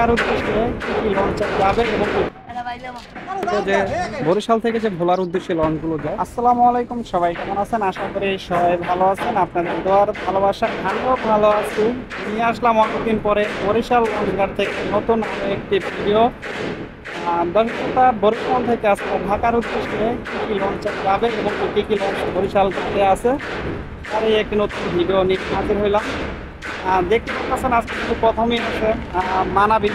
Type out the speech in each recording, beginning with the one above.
ঢাকার উদ্দেশ্যে কি লঞ্চ যাবে এবং তো যে বরিশাল থেকে যে ভোলার উদ্দেশ্যে লঞ্চগুলো যায়। আসসালামু আলাইকুম, সবাই কেমন আছেন? আশা করি সবাই ভালো আছেন। আপনাদের দোয়ার ভালোবাসা, আমিও ভালো আছি। নিয়ে আসলাম অনেকদিন পরে বরিশাল লঞ্চঘাট থেকে নতুন আরো একটি ভিডিও। দর্শকরা বরিশাল থেকে আসলে ঢাকার উদ্দেশ্যে কি কি লঞ্চ যাবে এবং কি কি লঞ্চ বরিশাল থেকে আছে, আর এই একটি নতুন ভিডিও নিয়ে হাজির হইলাম। দেখতে পাচ্ছেন আজকে কিন্তু প্রথমেই আছে মানাবি।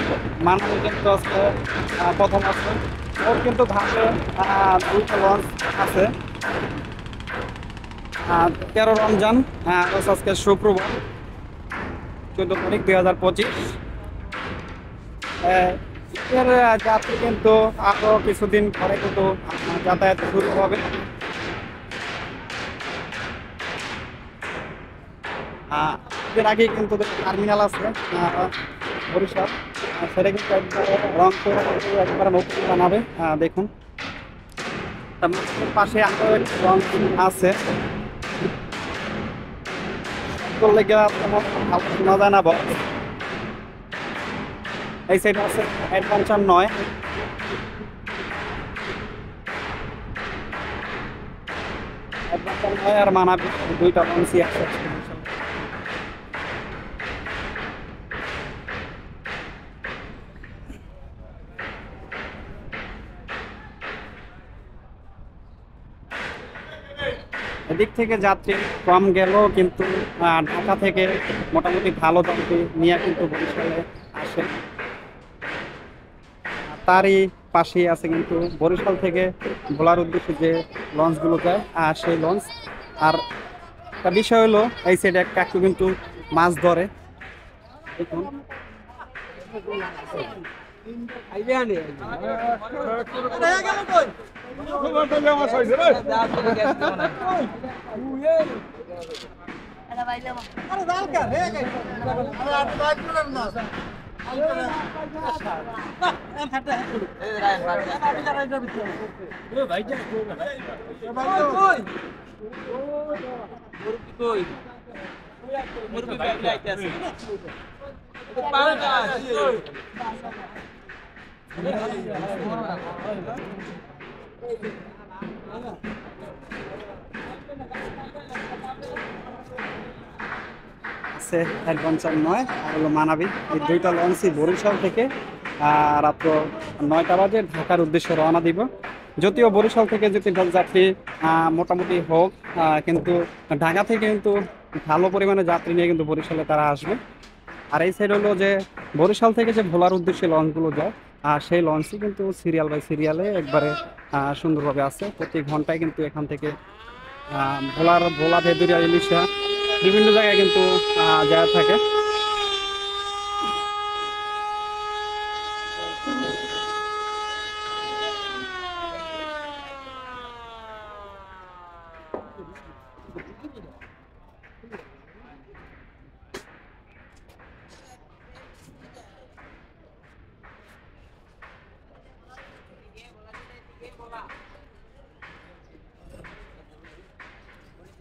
মানাবি কিন্তু আজকে প্রথম আছে। ওর কিন্তু ঘাটে দুইটা লঞ্চ আছে। 13 রমজান, আজকে শুক্রবার 14 তারিখ 2025। এর যাত্রী কিন্তু আরো কিছুদিন পরে কিন্তু যাতায়াত শুরু হবে। এর আগে কিন্তু টার্মিনাল আছে বরিশাল, সেটা কিন্তু একবারে রংপুর একবারে নতুন বানাবে। দেখুন পাশে আরো একটি লঞ্চ আছে। করলে তেমন ভালো শোনা যায় না বল। এই সাইড আছে অ্যাডভেঞ্চার 9, আর মানাবি, দুইটা লঞ্চই আছে। এদিক থেকে যাত্রী কম গেলেও কিন্তু ঢাকা থেকে মোটামুটি ভালো যাত্রী নিয়ে কিন্তু বরিশালে আসে। তারই পাশেই আছে কিন্তু বরিশাল থেকে ভোলার উদ্দেশ্যে যে লঞ্চগুলো যায়, সেই লঞ্চ। আর একটা বিষয় হলো এই সাইডে এক কাকু কিন্তু মাছ ধরে। দেখুন আছে অ্যাডভেঞ্চার 9 আর হলো মানাবি। এই দুইটা লঞ্চই বরিশাল থেকে রাত্র 9টা বাজে ঢাকার উদ্দেশ্যে রওনা দিব। যদিও বরিশাল থেকে যদি যাত্রী মোটামুটি হোক, কিন্তু ঢাকা থেকে কিন্তু ভালো পরিমাণে যাত্রী নিয়ে কিন্তু বরিশালে তারা আসবে। আর এই সাইড হলো যে বরিশাল থেকে যে ভোলার উদ্দেশ্যে লঞ্চগুলো যায়, সেই লঞ্চই কিন্তু সিরিয়াল বাই সিরিয়ালে একবারে সুন্দরভাবে আছে। প্রতি ঘন্টায় কিন্তু এখান থেকে ভোলা ভেদুরিয়া ইলিশা বিভিন্ন জায়গায় কিন্তু যাওয়া থাকে।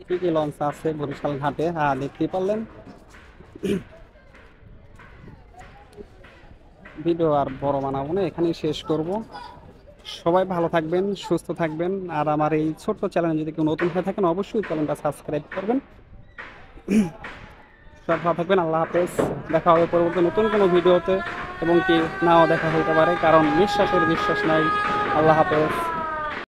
কি কি লঞ্চ আছে বরিশাল ঘাটে দেখতে পারলেন। ভিডিও আর বড় বানাবো না, এখানেই শেষ করব। সবাই ভালো থাকবেন, সুস্থ থাকবেন। আর আমার এই ছোট্ট চ্যানেল যদি কেউ নতুন হয়ে থাকেন, অবশ্যই চ্যানেলটা সাবস্ক্রাইব করবেন। সবাই ভালো থাকবেন, আল্লাহ হাফেজ। দেখা হবে পরবর্তী নতুন কোনো ভিডিওতে, এবং কি নাও দেখা হতে পারে, কারণ নিঃশ্বাসের বিশ্বাস নাই। আল্লাহ হাফেজ।